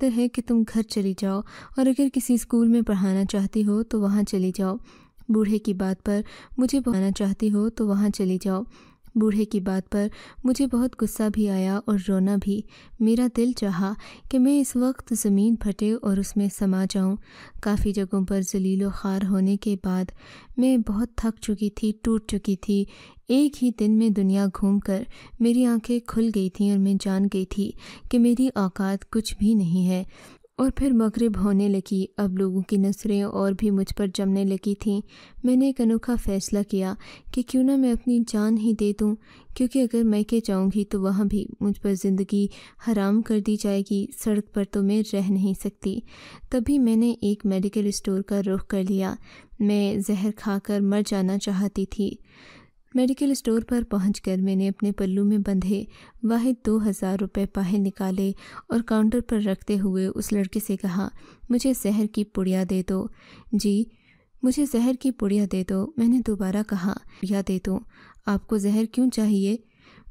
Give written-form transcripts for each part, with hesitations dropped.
بہتر ہے کہ تم گھر چلی جاؤ اور اگر کسی اسکول میں پڑھانا چاہتی ہو تو وہاں چلی جاؤ۔ بوڑھے کی بات پر مجھے پڑھانا چاہتی ہو تو وہاں چلی جاؤ۔ بوڑھے کی بات پر مجھے بہت غصہ بھی آیا اور رونا بھی۔ میرا دل چاہا کہ میں اس وقت زمین پھٹے اور اس میں سما جاؤں۔ کافی جگہوں پر ذلیل و خوار ہونے کے بعد میں بہت تھک چکی تھی، ٹوٹ چکی تھی۔ ایک ہی دن میں دنیا گھوم کر میری آنکھیں کھل گئی تھیں اور میں جان گئی تھی کہ میری اوقات کچھ بھی نہیں ہے۔ اور پھر مغرب ہونے لگی۔ اب لوگوں کی نظریں اور بھی مجھ پر جمنے لگی تھیں۔ میں نے ایک انوکھا فیصلہ کیا کہ کیوں نہ میں اپنی جان ہی دے دوں، کیونکہ اگر میکے جاؤں گی تو وہاں بھی مجھ پر زندگی حرام کر دی جائے گی، سڑک پر تو میں رہ نہیں سکتی۔ تبھی میں نے ایک میڈیکل اسٹور کا رخ کر لیا۔ میں زہر کھا کر مر جانا چاہتی تھی۔ میڈیکل اسٹور پر پہنچ کر میں نے اپنے پلو میں بندھے واحد 2000 روپے باہر نکالے اور کاؤنٹر پر رکھتے ہوئے اس لڑکے سے کہا، مجھے زہر کی پڑیا دے دو۔ جی، مجھے زہر کی پڑیا دے دو۔ میں نے دوبارہ کہا، یا دے دو۔ آپ کو زہر کیوں چاہیے؟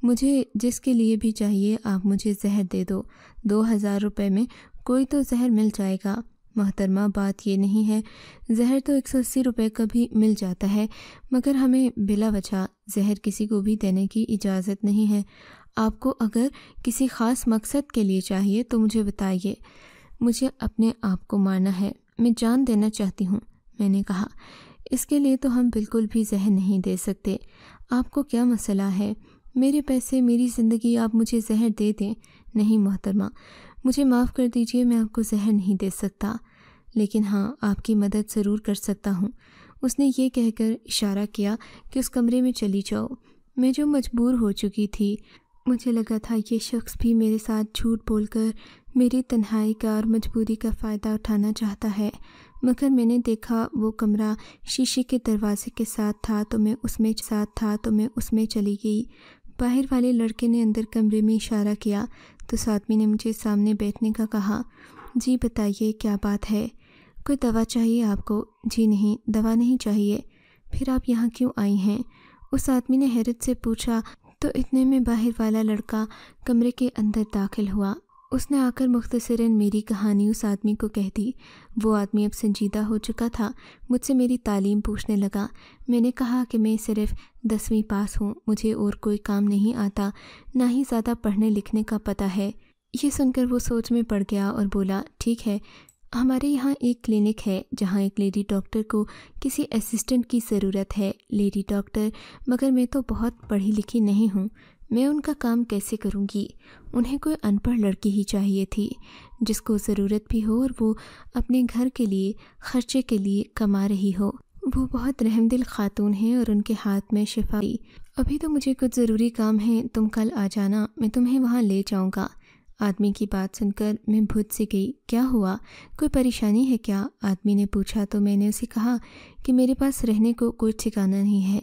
مجھے جس کے لیے بھی چاہیے آپ مجھے زہر دے دو۔ 2000 روپے میں کوئی تو زہر مل جائے گا۔ محترمہ، بات یہ نہیں ہے، زہر تو 180 روپے کا بھی مل جاتا ہے، مگر ہمیں بلا وجہ زہر کسی کو بھی دینے کی اجازت نہیں ہے۔ آپ کو اگر کسی خاص مقصد کے لیے چاہیے تو مجھے بتائیے۔ مجھے اپنے آپ کو مارنا ہے، میں جان دینا چاہتی ہوں۔ میں نے کہا، اس کے لیے تو ہم بالکل بھی زہر نہیں دے سکتے۔ آپ کو کیا مسئلہ ہے؟ میرے پیسے، میری زندگی، آپ مجھے زہر دے دیں۔ نہیں محترمہ، مجھے معاف کر دیجئے، میں آپ کو زہر نہیں دے سکتا، لیکن ہاں آپ کی مدد ضرور کر سکتا ہوں۔ اس نے یہ کہہ کر اشارہ کیا کہ اس کمرے میں چلی جاؤ۔ میں جو مجبور ہو چکی تھی، مجھے لگا تھا یہ شخص بھی میرے ساتھ جھوٹ بول کر میری تنہائی کا اور مجبوری کا فائدہ اٹھانا چاہتا ہے، مگر میں نے دیکھا وہ کمرہ شیشے کے دروازے کے ساتھ تھا تو میں اس میں چلی گئی۔ باہر والے لڑکے نے اندر کمرے میں اشارہ کیا تو اس آدمی نے مجھے سامنے بیٹھنے کا کہا۔ جی بتائیے، کیا بات ہے؟ کوئی دوا چاہیے آپ کو؟ جی نہیں، دوا نہیں چاہیے۔ پھر آپ یہاں کیوں آئی ہیں؟ اس آدمی نے حیرت سے پوچھا تو اتنے میں باہر والا لڑکا کمرے کے اندر داخل ہوا۔ اس نے آ کر مختصراً میری کہانی اس آدمی کو کہہ دی۔ وہ آدمی اب سنجیدہ ہو چکا تھا، مجھ سے میری تعلیم پوچھنے لگا۔ میں نے کہا کہ میں صرف 10ویں پاس ہوں، مجھے اور کوئی کام نہیں آتا، نہ ہی زیادہ پڑھنے لکھنے کا پتہ ہے۔ یہ سن کر وہ سوچ میں پڑ گیا اور بولا، ٹھیک ہے، ہمارے یہاں ایک کلینک ہے جہاں ایک لیڈی ڈاکٹر کو کسی اسسٹنٹ کی ضرورت ہے۔ Lady doctor? مگر میں تو بہت پڑھی لکھی نہیں ہوں، میں ان کا کام کیسے کروں گی؟ انہیں کوئی ان پڑھ لڑکی ہی چاہیے تھی جس کو ضرورت بھی ہو اور وہ اپنے گھر کے لیے خرچے کے لیے کما رہی ہو۔ وہ بہت رحم دل خاتون ہیں اور ان کے ہاتھ میں شفا۔ ابھی تو مجھے کچھ ضروری کام ہے، تم کل آ جانا، میں تمہیں وہاں لے جاؤں گا۔ آدمی کی بات سن کر میں بھوت سی گئی۔ کیا ہوا؟ کوئی پریشانی ہے کیا؟ آدمی نے پوچھا تو میں نے اسے کہا کہ میرے پاس رہنے کو کوئی ٹھکانہ نہیں ہے،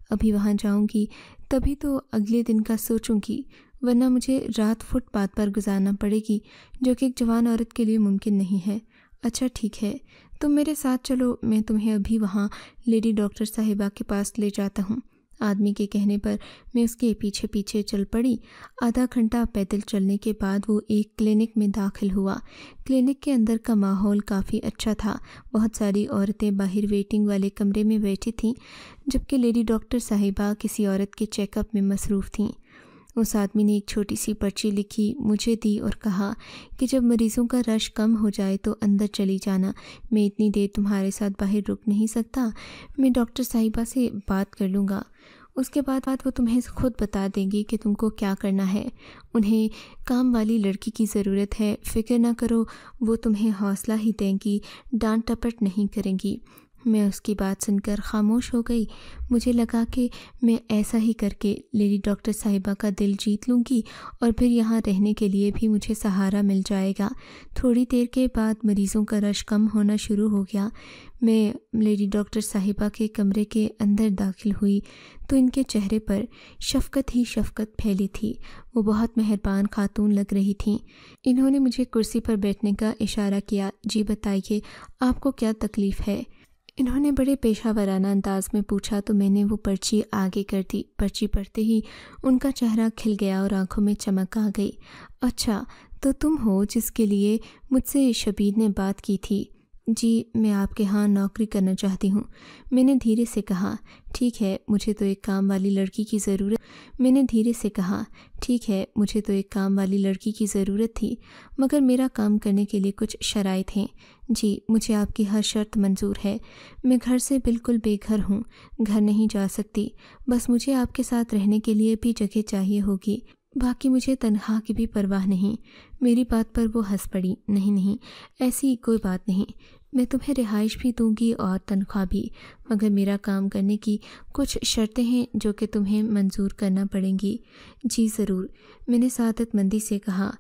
ابھی وہاں جاؤں گی تبھی تو اگلے دن کا سوچوں گی، ورنہ مجھے رات فٹ پاتھ پر گزارنا پڑے گی، جو کہ ایک جوان عورت کے لیے ممکن نہیں ہے۔ اچھا ٹھیک ہے، تم میرے ساتھ چلو، میں تمہیں ابھی وہاں لیڈی ڈاکٹر صاحبہ کے پاس لے جاتا ہوں۔ آدمی کے کہنے پر میں اس کے پیچھے پیچھے چل پڑی۔ آدھا گھنٹہ پیدل چلنے کے بعد وہ ایک کلینک میں داخل ہوا۔ کلینک کے اندر کا ماحول کافی اچھا تھا۔ بہت ساری عورتیں باہر ویٹنگ والے کمرے میں بیٹھی تھیں، جبکہ لیڈی ڈاکٹر صاحبہ کسی عورت کے چیک اپ میں مصروف تھیں۔ اس آدمی نے ایک چھوٹی سی پرچی لکھی، مجھے دی اور کہا کہ جب مریضوں کا رش کم ہو جائے تو اندر چلی جانا، میں اتنی دیر تمہارے ساتھ باہر رک نہیں سکتا، میں ڈاکٹر صاحبہ سے بات کر لوں گا، اس کے بعد وہ تمہیں خود بتا دیں گی کہ تم کو کیا کرنا ہے۔ انہیں کام والی لڑکی کی ضرورت ہے، فکر نہ کرو، وہ تمہیں حوصلہ ہی دیں گی، ڈانٹ ٹپٹ نہیں کریں گی۔ میں اس کی بات سن کر خاموش ہو گئی۔ مجھے لگا کہ میں ایسا ہی کر کے لیڈی ڈاکٹر صاحبہ کا دل جیت لوں گی اور پھر یہاں رہنے کے لیے بھی مجھے سہارا مل جائے گا۔ تھوڑی دیر کے بعد مریضوں کا رش کم ہونا شروع ہو گیا۔ میں لیڈی ڈاکٹر صاحبہ کے کمرے کے اندر داخل ہوئی تو ان کے چہرے پر شفقت ہی شفقت پھیلی تھی۔ وہ بہت مہربان خاتون لگ رہی تھیں۔ انہوں نے مجھے کرسی پر بیٹھنے کا اشارہ کیا۔ جی بتائیے، آپ کو کیا تکلیف ہے؟ انہوں نے بڑے پیشہ ورانہ انداز میں پوچھا تو میں نے وہ پرچی آگے کر دی۔ پرچی پڑھتے ہی ان کا چہرہ کھل گیا اور آنکھوں میں چمک آ گئی۔ اچھا، تو تم ہو جس کے لیے مجھ سے شبیر نے بات کی تھی۔ جی میں آپ کے ہاں نوکری کرنا چاہتی ہوں، میں نے دھیرے سے کہا۔ ٹھیک ہے، مجھے تو ایک کام والی لڑکی کی ضرورت تھی، مگر میرا کام کرنے کے لیے کچھ شرائط ہیں۔ جی مجھے آپ کی ہر شرط منظور ہے، میں گھر سے بالکل بے گھر ہوں، گھر نہیں جا سکتی، بس مجھے آپ کے ساتھ رہنے کے لیے بھی جگہ چاہیے ہوگی، باقی مجھے تنخواہ کی بھی پرواہ نہیں۔ میری بات پر وہ ہنس پڑی۔ نہیں، ایسی کوئی بات نہیں، میں تمہیں رہائش بھی دوں گی اور تنخواہ بھی، مگر میرا کام کرنے کی کچھ شرطیں ہیں جو کہ تمہیں منظور کرنا پڑیں گی۔ جی ضرور، میں نے سعادت مندی سے کہا۔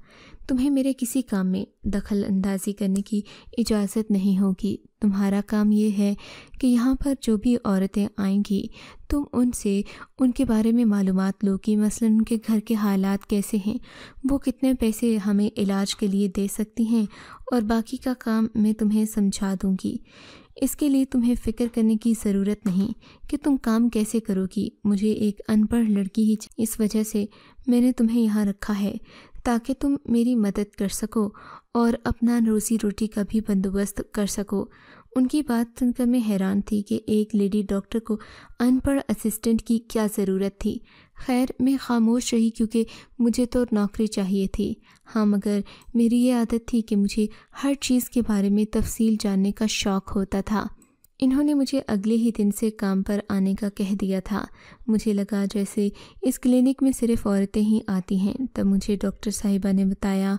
تمہیں میرے کسی کام میں دخل اندازی کرنے کی اجازت نہیں ہوگی۔ تمہارا کام یہ ہے کہ یہاں پر جو بھی عورتیں آئیں گی تم ان سے ان کے بارے میں معلومات لو کہ مثلاً ان کے گھر کے حالات کیسے ہیں، وہ کتنے پیسے ہمیں علاج کے لیے دے سکتی ہیں، اور باقی کا کام میں تمہیں سمجھا دوں گی۔ اس کے لیے تمہیں فکر کرنے کی ضرورت نہیں کہ تم کام کیسے کرو گی۔ مجھے ایک ان پڑھ لڑکی ہی اس وجہ سے میں نے تمہیں یہاں رکھا ہے تاکہ تم میری مدد کر سکو اور اپنا روزی روٹی کا بھی بندوبست کر سکو۔ ان کی بات سن کر میں حیران تھی کہ ایک لیڈی ڈاکٹر کو ان پڑھ اسسٹنٹ کی کیا ضرورت تھی۔ خیر میں خاموش رہی کیونکہ مجھے تو نوکری چاہیے تھی۔ ہاں مگر میری یہ عادت تھی کہ مجھے ہر چیز کے بارے میں تفصیل جاننے کا شوق ہوتا تھا۔ انہوں نے مجھے اگلے ہی دن سے کام پر آنے کا کہہ دیا تھا۔ مجھے لگا جیسے اس کلینک میں صرف عورتیں ہی آتی ہیں۔ تب مجھے ڈاکٹر صاحبہ نے بتایا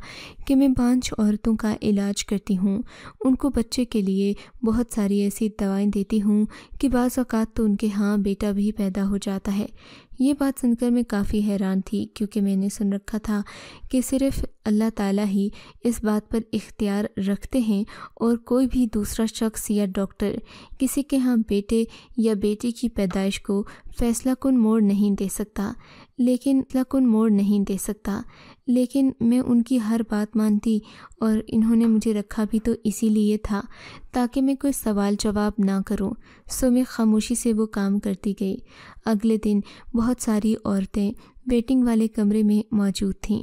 کہ میں 5 عورتوں کا علاج کرتی ہوں، ان کو بچے کے لیے بہت ساری ایسی دوائیں دیتی ہوں کہ بعض اوقات تو ان کے ہاں بیٹا بھی پیدا ہو جاتا ہے۔ یہ بات سن کر میں کافی حیران تھی کیونکہ میں نے سن رکھا تھا کہ صرف اللہ تعالیٰ ہی اس بات پر اختیار رکھتے ہیں اور کوئی بھی دوسرا شخص یا ڈاکٹر کسی کے ہاں بیٹے یا بیٹی کی پیدائش کو فیصلہ کن موڑ نہیں دے سکتا۔ لیکن میں ان کی ہر بات مانتی اور انہوں نے مجھے رکھا بھی تو اسی لیے تھا تاکہ میں کوئی سوال جواب نہ کروں، سو میں خاموشی سے وہ کام کرتی گئی۔ اگلے دن بہت ساری عورتیں ویٹنگ والے کمرے میں موجود تھیں۔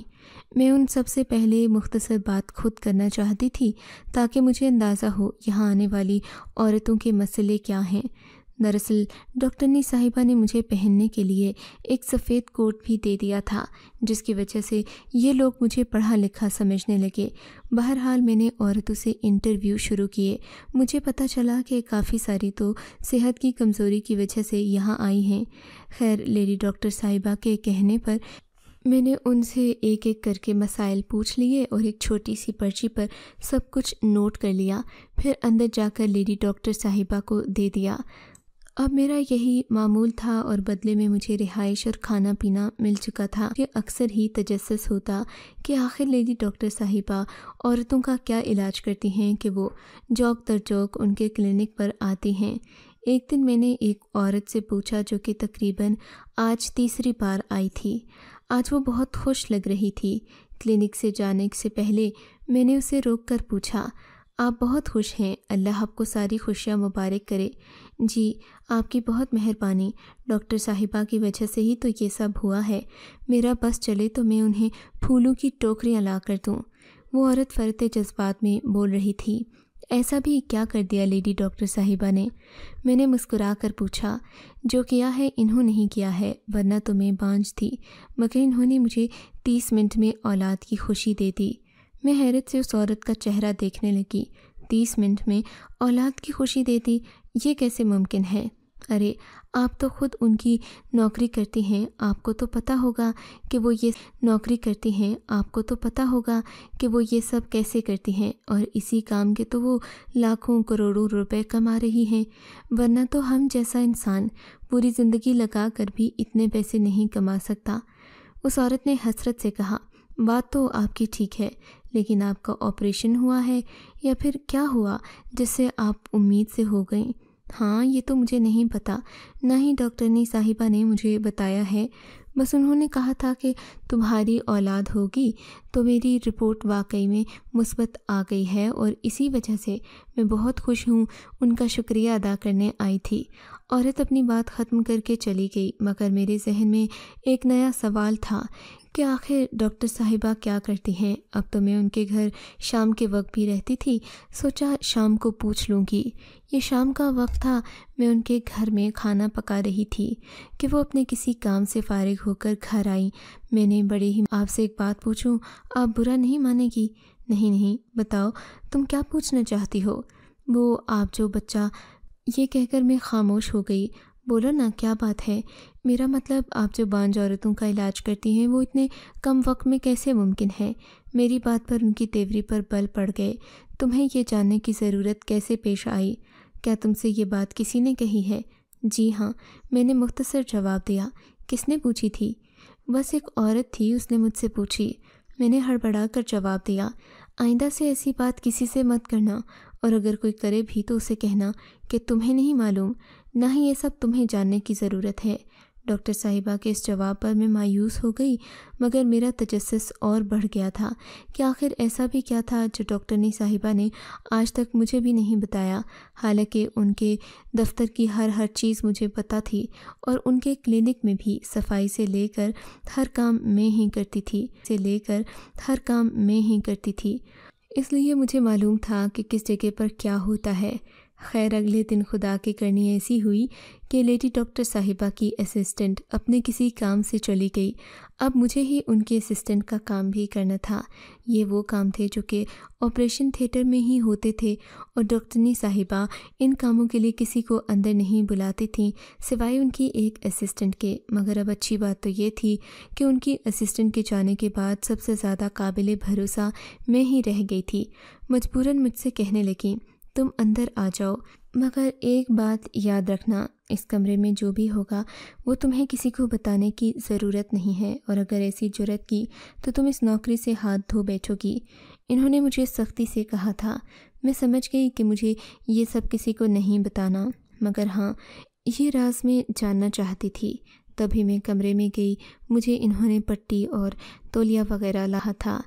میں ان سب سے پہلے مختصر بات خود کرنا چاہتی تھی تاکہ مجھے اندازہ ہو یہاں آنے والی عورتوں کے مسئلے کیا ہیں۔ دراصل ڈاکٹرنی صاحبہ نے مجھے پہننے کے لیے ایک سفید کوٹ بھی دے دیا تھا جس کی وجہ سے یہ لوگ مجھے پڑھا لکھا سمجھنے لگے۔ بہرحال میں نے عورتوں سے انٹرویو شروع کیے۔ مجھے پتہ چلا کہ کافی ساری تو صحت کی کمزوری کی وجہ سے یہاں آئی ہیں۔ خیر لیڈی ڈاکٹر صاحبہ کے کہنے پر میں نے ان سے ایک ایک کر کے مسائل پوچھ لیے اور ایک چھوٹی سی پرچی پر سب کچھ نوٹ کر لیا، پھر اندر جا کر لیڈی ڈاکٹر صاحبہ کو دے دیا۔ اب میرا یہی معمول تھا اور بدلے میں مجھے رہائش اور کھانا پینا مل چکا تھا۔ مجھے اکثر ہی تجسس ہوتا کہ آخر لیڈی ڈاکٹر صاحبہ عورتوں کا کیا علاج کرتی ہیں کہ وہ جوک در جوک ان کے کلینک پر آتی ہیں۔ ایک دن میں نے ایک عورت سے پوچھا جو کہ تقریباً آج تیسری بار آئی تھی۔ آج وہ بہت خوش لگ رہی تھی۔ کلینک سے جانے سے پہلے میں نے اسے روک کر پوچھا، آپ بہت خوش ہیں، اللہ آپ کو ساری خوشیاں مبارک کرے۔ جی آپ کی بہت مہربانی، ڈاکٹر صاحبہ کی وجہ سے ہی تو یہ سب ہوا ہے، میرا بس چلے تو میں انہیں پھولوں کی ٹوکریاں لا کر دوں۔ وہ عورت فرتے جذبات میں بول رہی تھی۔ ایسا بھی کیا کر دیا لیڈی ڈاکٹر صاحبہ نے؟ میں نے مسکرا کر پوچھا، جو کیا ہے انہوں نے کیا ہے، ورنہ تو میں بانجھ تھی، مگر انہوں نے مجھے 30 منٹ میں اولاد کی خوشی دے دی۔ میں حیرت سے اس عورت کا چہرہ دیکھنے لگی۔ 30 منٹ میں اولاد کی خوشی دے دی، یہ کیسے ممکن ہے؟ ارے آپ تو خود ان کی نوکری کرتی ہیں، آپ کو تو پتہ ہوگا کہ وہ یہ سب کیسے کرتی ہیں، اور اسی کام کے تو وہ لاکھوں کروڑوں روپے کما رہی ہیں، ورنہ تو ہم جیسا انسان پوری زندگی لگا کر بھی اتنے پیسے نہیں کما سکتا۔ اس عورت نے حسرت سے کہا، بات تو آپ کی ٹھیک ہے، لیکن آپ کا آپریشن ہوا ہے یا پھر کیا ہوا جس سے آپ امید سے ہو گئیں؟ ہاں یہ تو مجھے نہیں پتہ، نہ ہی ڈاکٹرنی صاحبہ نے مجھے بتایا ہے، بس انہوں نے کہا تھا کہ تمہاری اولاد ہوگی تو میری رپورٹ واقعی میں مثبت آ گئی ہے اور اسی وجہ سے میں بہت خوش ہوں، ان کا شکریہ ادا کرنے آئی تھی۔ عورت اپنی بات ختم کر کے چلی گئی، مگر میرے ذہن میں ایک نیا سوال تھا کہ آخر ڈاکٹر صاحبہ کیا کرتی ہیں؟ اب تو میں ان کے گھر شام کے وقت بھی رہتی تھی، سوچا شام کو پوچھ لوں گی۔ یہ شام کا وقت تھا، میں ان کے گھر میں کھانا پکا رہی تھی کہ وہ اپنے کسی کام سے فارغ ہو کر گھر آئیں۔ میں نے بڑے ہی آپ سے ایک بات پوچھوں، آپ برا نہیں مانیں گی؟ نہیں، بتاؤ تم کیا پوچھنا چاہتی ہو؟ وہ آپ جو بچہ، یہ کہہ کر میں خاموش ہو گئی۔ بولو نا، کیا بات ہے؟ میرا مطلب آپ جو بانجھ عورتوں کا علاج کرتی ہیں وہ اتنے کم وقت میں کیسے ممکن ہے؟ میری بات پر ان کی تیوری پر بل پڑ گئے۔ تمہیں یہ جاننے کی ضرورت کیسے پیش آئی؟ کیا تم سے یہ بات کسی نے کہی ہے؟ جی ہاں، میں نے مختصر جواب دیا۔ کس نے پوچھی تھی؟ بس ایک عورت تھی، اس نے مجھ سے پوچھی۔ میں نے ہڑبڑا کر جواب دیا، آئندہ سے ایسی بات کسی سے مت کرنا، اور اگر کوئی کرے بھی تو اسے کہنا کہ تمہیں نہیں معلوم، نہ ہی یہ سب تمہیں جاننے کی ضرورت ہے۔ ڈاکٹر صاحبہ کے اس جواب پر میں مایوس ہو گئی، مگر میرا تجسس اور بڑھ گیا تھا کہ آخر ایسا بھی کیا تھا جو ڈاکٹرنی صاحبہ نے آج تک مجھے بھی نہیں بتایا، حالانکہ ان کے دفتر کی ہر چیز مجھے پتہ تھی، اور ان کے کلینک میں بھی صفائی سے لے کر ہر کام میں ہی کرتی تھی، اس لیے مجھے معلوم تھا کہ کس جگہ پر کیا ہوتا ہے۔ خیر، اگلے دن خدا کی کرنی ایسی ہوئی کہ لیڈی ڈاکٹر صاحبہ کی اسسٹنٹ اپنے کسی کام سے چلی گئی۔ اب مجھے ہی ان کے اسسٹنٹ کا کام بھی کرنا تھا۔ یہ وہ کام تھے جو کہ آپریشن تھیٹر میں ہی ہوتے تھے، اور ڈاکٹرنی صاحبہ ان کاموں کے لیے کسی کو اندر نہیں بلاتی تھیں سوائے ان کی ایک اسسٹنٹ کے۔ مگر اب اچھی بات تو یہ تھی کہ ان کی اسسٹنٹ کے جانے کے بعد سب سے زیادہ قابل بھروسہ میں ہی رہ گئی تھی۔ مجبوراً مجھ سے کہنے لگیں، تم اندر آ جاؤ، مگر ایک بات یاد رکھنا، اس کمرے میں جو بھی ہوگا وہ تمہیں کسی کو بتانے کی ضرورت نہیں ہے، اور اگر ایسی جرت کی تو تم اس نوکری سے ہاتھ دھو بیٹھو گی۔ انہوں نے مجھے سختی سے کہا تھا۔ میں سمجھ گئی کہ مجھے یہ سب کسی کو نہیں بتانا، مگر ہاں، یہ راز میں جاننا چاہتی تھی۔ تبھی میں کمرے میں گئی۔ مجھے انہوں نے پٹی اور تولیہ وغیرہ لایا تھا۔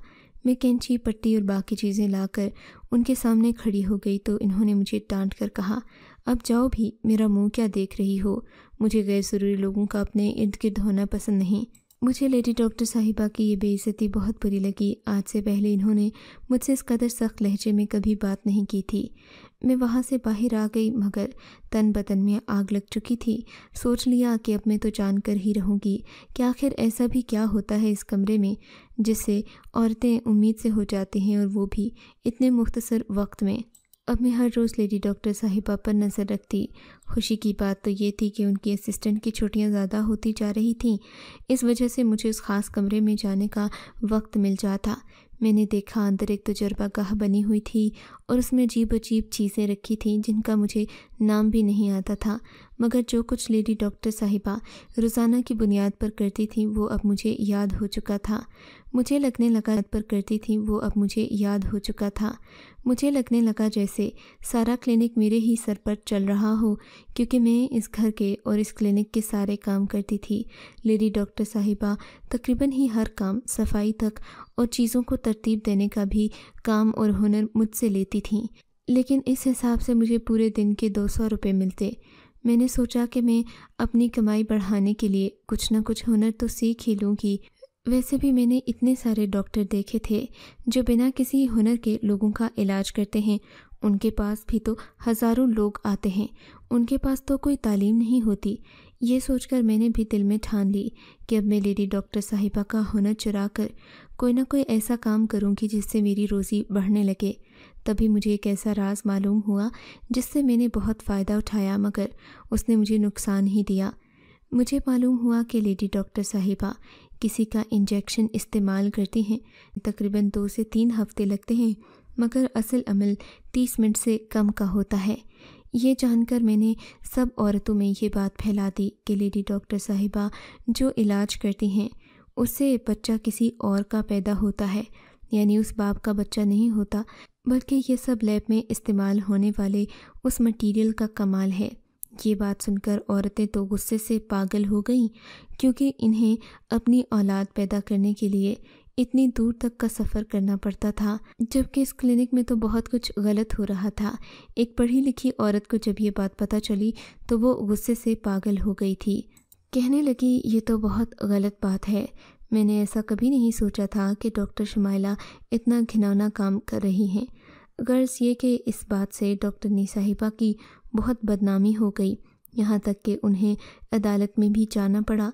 میں کینچی، پٹی اور باقی چیزیں لا کر ان کے سامنے کھڑی ہو گئی تو انہوں نے مجھے ڈانٹ کر کہا، اب جاؤ بھی، میرا منہ کیا دیکھ رہی ہو؟ مجھے غیر ضروری لوگوں کا اپنے ارد گرد ہونا پسند نہیں۔ مجھے لیڈی ڈاکٹر صاحبہ کی یہ بے عزتی بہت بری لگی۔ آج سے پہلے انہوں نے مجھ سے اس قدر سخت لہجے میں کبھی بات نہیں کی تھی۔ میں وہاں سے باہر آ گئی، مگر تن بدن میں آگ لگ چکی تھی۔ سوچ لیا کہ اب میں تو جان کر ہی رہوں گی کہ آخر ایسا بھی کیا ہوتا ہے اس کمرے میں جس سے عورتیں امید سے ہو جاتی ہیں، اور وہ بھی اتنے مختصر وقت میں۔ اب میں ہر روز لیڈی ڈاکٹر صاحبہ پر نظر رکھتی۔ خوشی کی بات تو یہ تھی کہ ان کی اسسٹنٹ کی چھٹیاں زیادہ ہوتی جا رہی تھیں، اس وجہ سے مجھے اس خاص کمرے میں جانے کا وقت مل جاتا۔ میں نے دیکھا اندر ایک تجربہ گاہ بنی ہوئی تھی، اور اس میں عجیب چیزیں رکھی تھیں جن کا مجھے نام بھی نہیں آتا تھا، مگر جو کچھ لیڈی ڈاکٹر صاحبہ روزانہ کی بنیاد پر کرتی تھیں وہ اب مجھے یاد ہو چکا تھا۔ مجھے لگنے لگا جیسے سارا کلینک میرے ہی سر پر چل رہا ہو، کیونکہ میں اس گھر کے اور اس کلینک کے سارے کام کرتی تھی۔ لیڈی ڈاکٹر صاحبہ تقریباً ہی ہر کام، صفائی تک اور چیزوں کو ترتیب دینے کا بھی کام اور ہنر مجھ سے لیتی تھیں، لیکن اس حساب سے مجھے پورے دن کے 200 روپے ملتے۔ میں نے سوچا کہ میں اپنی کمائی بڑھانے کے لیے کچھ نہ کچھ ہنر تو سیکھ ہی لوں گی۔ ویسے بھی میں نے اتنے سارے ڈاکٹر دیکھے تھے جو بنا کسی ہنر کے لوگوں کا علاج کرتے ہیں، ان کے پاس بھی تو ہزاروں لوگ آتے ہیں، ان کے پاس تو کوئی تعلیم نہیں ہوتی۔ یہ سوچ کر میں نے بھی دل میں ٹھان لی کہ اب میں لیڈی ڈاکٹر صاحبہ کا ہنر چرا کر کوئی نہ کوئی ایسا کام کروں گی جس سے میری روزی بڑھنے لگے۔ تبھی مجھے ایک ایسا راز معلوم ہوا جس سے میں نے بہت فائدہ اٹھایا، مگر اس نے مجھے نقصان ہی دیا۔ مجھے معلوم ہوا کہ لیڈی ڈاکٹر صاحبہ کسی کا انجیکشن استعمال کرتی ہیں، تقریباً 2 سے 3 ہفتے لگتے ہیں، مگر اصل عمل 30 منٹ سے کم کا ہوتا ہے۔ یہ جان کر میں نے سب عورتوں میں یہ بات پھیلا دی کہ لیڈی ڈاکٹر صاحبہ جو علاج کرتی ہیں اس سے بچہ کسی اور کا پیدا ہوتا ہے، یعنی اس باپ کا بچہ نہیں ہوتا، بلکہ یہ سب لیب میں استعمال ہونے والے اس مٹیریل کا کمال ہے۔ یہ بات سن کر عورتیں تو غصے سے پاگل ہو گئیں، کیونکہ انہیں اپنی اولاد پیدا کرنے کے لیے اتنی دور تک کا سفر کرنا پڑتا تھا، جبکہ اس کلینک میں تو بہت کچھ غلط ہو رہا تھا۔ ایک پڑھی لکھی عورت کو جب یہ بات پتہ چلی تو وہ غصے سے پاگل ہو گئی تھی۔ کہنے لگی یہ تو بہت غلط بات ہے، میں نے ایسا کبھی نہیں سوچا تھا کہ ڈاکٹر شمائلہ اتنا گھناؤنا کام کر رہی ہیں۔ غرض یہ کہ اس بات سے ڈاکٹر صاحبہ کی بہت بدنامی ہو گئی، یہاں تک کہ انہیں عدالت میں بھی جانا پڑا۔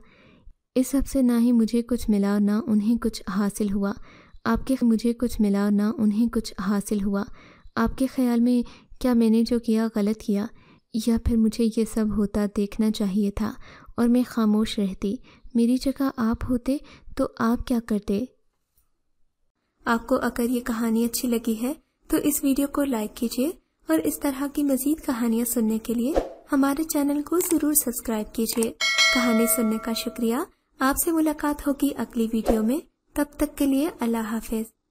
اس سب سے نہ ہی مجھے کچھ ملا نہ انہیں کچھ حاصل ہوا۔ آپ کے خیال میں کیا میں نے جو کیا غلط کیا، یا پھر مجھے یہ سب ہوتا دیکھنا چاہیے تھا اور میں خاموش رہتی؟ میری جگہ آپ ہوتے تو آپ کیا کرتے؟ آپ کو اگر یہ کہانی اچھی لگی ہے تو اس ویڈیو کو لائک کیجیے اور اس طرح کی مزید کہانیاں سننے کے لیے ہمارے چینل کو ضرور سبسکرائب کیجیے۔ کہانی سننے کا شکریہ۔ آپ سے ملاقات ہوگی اگلی ویڈیو میں، تب تک کے لیے اللہ حافظ۔